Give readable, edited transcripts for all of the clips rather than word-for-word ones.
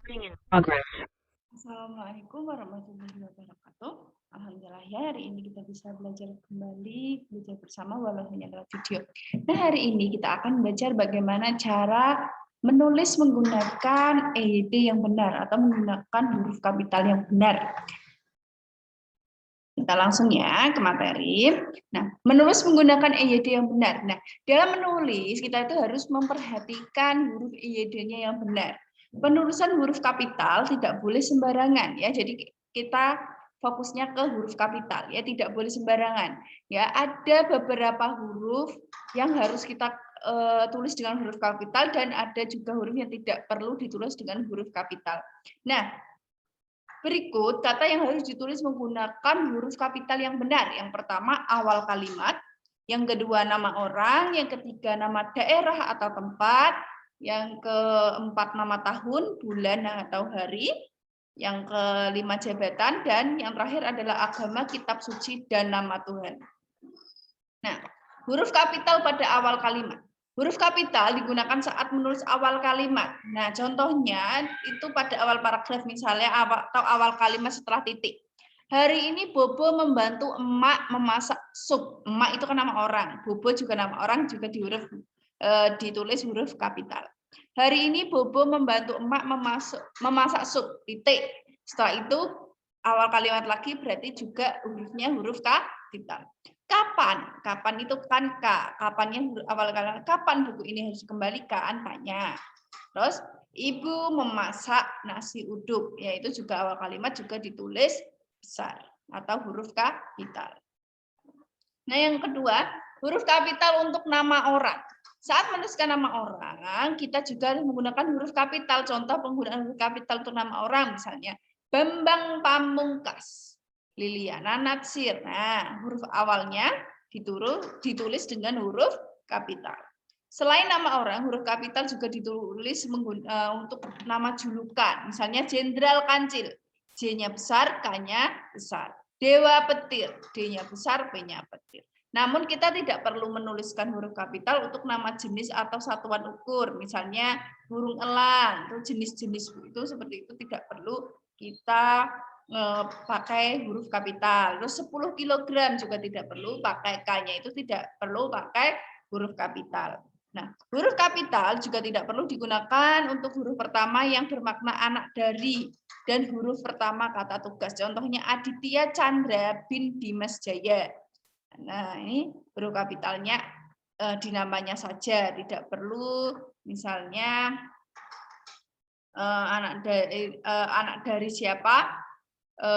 Progress. Assalamualaikum warahmatullahi wabarakatuh. Alhamdulillah ya, hari ini kita bisa belajar bersama walau hanya lewat video. Nah, hari ini kita akan belajar bagaimana cara menulis menggunakan EYD yang benar atau menggunakan huruf kapital yang benar. Kita langsung ya ke materi. Nah, menulis menggunakan EYD yang benar. Nah, dalam menulis kita itu harus memperhatikan huruf EYD-nya yang benar. Penulisan huruf kapital tidak boleh sembarangan ya. Jadi kita fokusnya ke huruf kapital ya, tidak boleh sembarangan. Ya, ada beberapa huruf yang harus kita tulis dengan huruf kapital dan ada juga huruf yang tidak perlu ditulis dengan huruf kapital. Nah, berikut kata yang harus ditulis menggunakan huruf kapital yang benar. Yang pertama, awal kalimat. Yang kedua, nama orang. Yang ketiga, nama daerah atau tempat. Yang keempat, nama tahun, bulan, atau hari. Yang kelima, jabatan. Dan yang terakhir adalah agama, kitab suci, dan nama Tuhan. Nah, huruf kapital pada awal kalimat. Huruf kapital digunakan saat menulis awal kalimat. Nah, contohnya itu pada awal paragraf misalnya atau awal kalimat setelah titik. Hari ini Bobo membantu emak memasak sup. Emak itu kan nama orang. Bobo juga nama orang, juga ditulis huruf kapital. Hari ini Bobo membantu emak memasak sup. Titik. Setelah itu awal kalimat lagi berarti juga hurufnya huruf kapital. Kapan? Kapan itu kan K. Kapannya awal kalimat. Kapan buku ini harus dikembalikan? Tanya. Terus ibu memasak nasi uduk. Yaitu juga awal kalimat juga ditulis besar atau huruf kapital. Nah, yang kedua, huruf kapital untuk nama orang. Saat menuliskan nama orang, kita juga harus menggunakan huruf kapital. Contoh penggunaan huruf kapital untuk nama orang misalnya Bambang Pamungkas. Liliana Natsir. Nah, huruf awalnya ditulis dengan huruf kapital. Selain nama orang, huruf kapital juga ditulis untuk nama julukan. Misalnya Jenderal Kancil. J-nya besar, K-nya besar. Dewa Petir. D-nya besar, P-nya petir. Namun kita tidak perlu menuliskan huruf kapital untuk nama jenis atau satuan ukur. Misalnya burung elang. Jenis-jenis itu seperti itu tidak perlu kita pakai huruf kapital. Terus 10 kg juga tidak perlu pakai K-nya itu tidak perlu pakai huruf kapital. Nah, huruf kapital juga tidak perlu digunakan untuk huruf pertama yang bermakna anak dari dan huruf pertama kata tugas. Contohnya Aditya Chandra bin Dimas Jaya. Nah, ini huruf kapitalnya di namanya saja, tidak perlu misalnya anak dari siapa.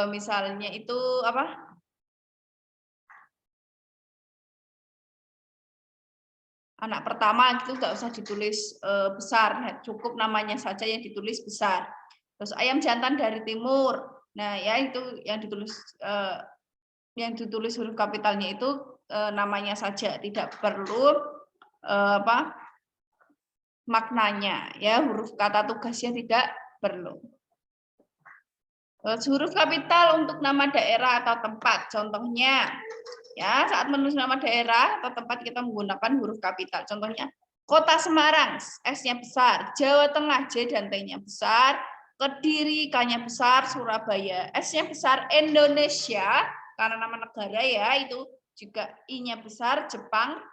Misalnya itu apa? Anak pertama itu nggak usah ditulis besar, cukup namanya saja yang ditulis besar. Terus ayam jantan dari timur. Nah, ya itu yang ditulis huruf kapitalnya itu namanya saja, tidak perlu maknanya, ya huruf kata tugasnya tidak perlu. Huruf kapital untuk nama daerah atau tempat. Contohnya, ya saat menulis nama daerah atau tempat kita menggunakan huruf kapital. Contohnya, Kota Semarang, S-nya besar. Jawa Tengah, J dan T-nya besar. Kediri, K-nya besar. Surabaya, S-nya besar. Indonesia, karena nama negara ya, itu juga I-nya besar. Jepang,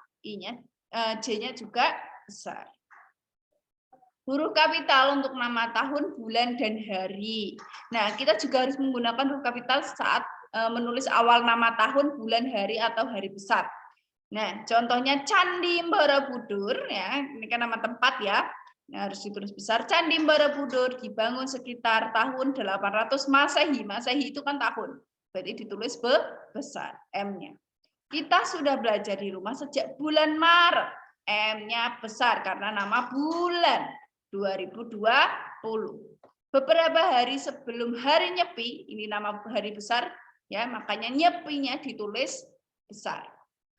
J-nya juga besar. Huruf kapital untuk nama tahun, bulan, dan hari. Nah, kita juga harus menggunakan huruf kapital saat menulis awal nama tahun, bulan, hari, atau hari besar. Nah, contohnya Candi Borobudur, ya, ini kan nama tempat ya. Nah, harus ditulis besar. Candi Borobudur dibangun sekitar tahun 800 Masehi. Masehi itu kan tahun. Berarti ditulis besar, M-nya. Kita sudah belajar di rumah sejak bulan Maret. M-nya besar karena nama bulan. 2020. Beberapa hari sebelum hari Nyepi, ini nama hari besar, ya makanya Nyepinya ditulis besar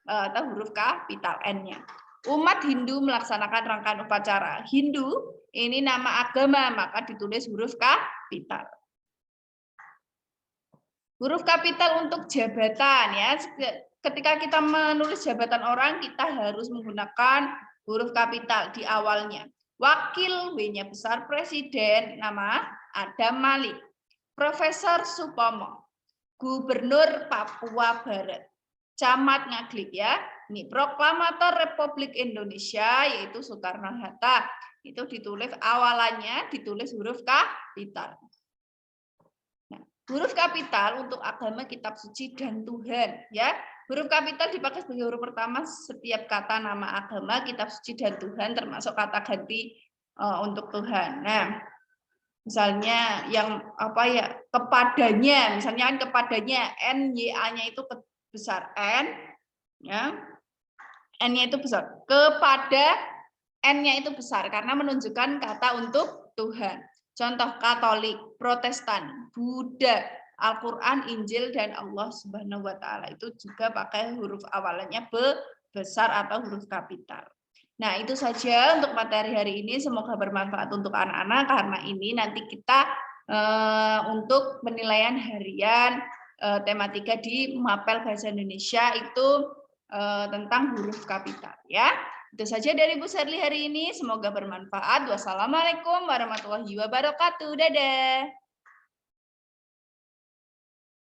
atau huruf kapital N-nya. Umat Hindu melaksanakan rangkaian upacara. Hindu ini nama agama, maka ditulis huruf kapital. Huruf kapital untuk jabatan, ya. Ketika kita menulis jabatan orang, kita harus menggunakan huruf kapital di awalnya. Wakil W-nya besar presiden, nama Adam Malik. Profesor Supomo, Gubernur Papua Barat. Camat Ngaglik ya. Ini proklamator Republik Indonesia yaitu Soekarno-Hatta. Itu ditulis awalannya ditulis huruf kapital. Nah, huruf kapital untuk agama, kitab suci dan Tuhan ya. Huruf kapital dipakai sebagai huruf pertama setiap kata nama agama, kitab suci dan Tuhan, termasuk kata ganti untuk Tuhan. Nah, misalnya yang apa ya, kepadanya, misalnya kan kepadanya NYA-nya itu besar N ya. N-nya itu besar. Kepada N-nya itu besar karena menunjukkan kata untuk Tuhan. Contoh Katolik, Protestan, Buddha, Al-Qur'an, Injil dan Allah Subhanahu wa taala itu juga pakai huruf awalannya besar atau huruf kapital. Nah, itu saja untuk materi hari ini. Semoga bermanfaat untuk anak-anak karena ini nanti kita untuk penilaian harian tematika di Mapel Bahasa Indonesia itu tentang huruf kapital ya. Itu saja dari Bu Sherly hari ini. Semoga bermanfaat. Wassalamualaikum warahmatullahi wabarakatuh. Dadah.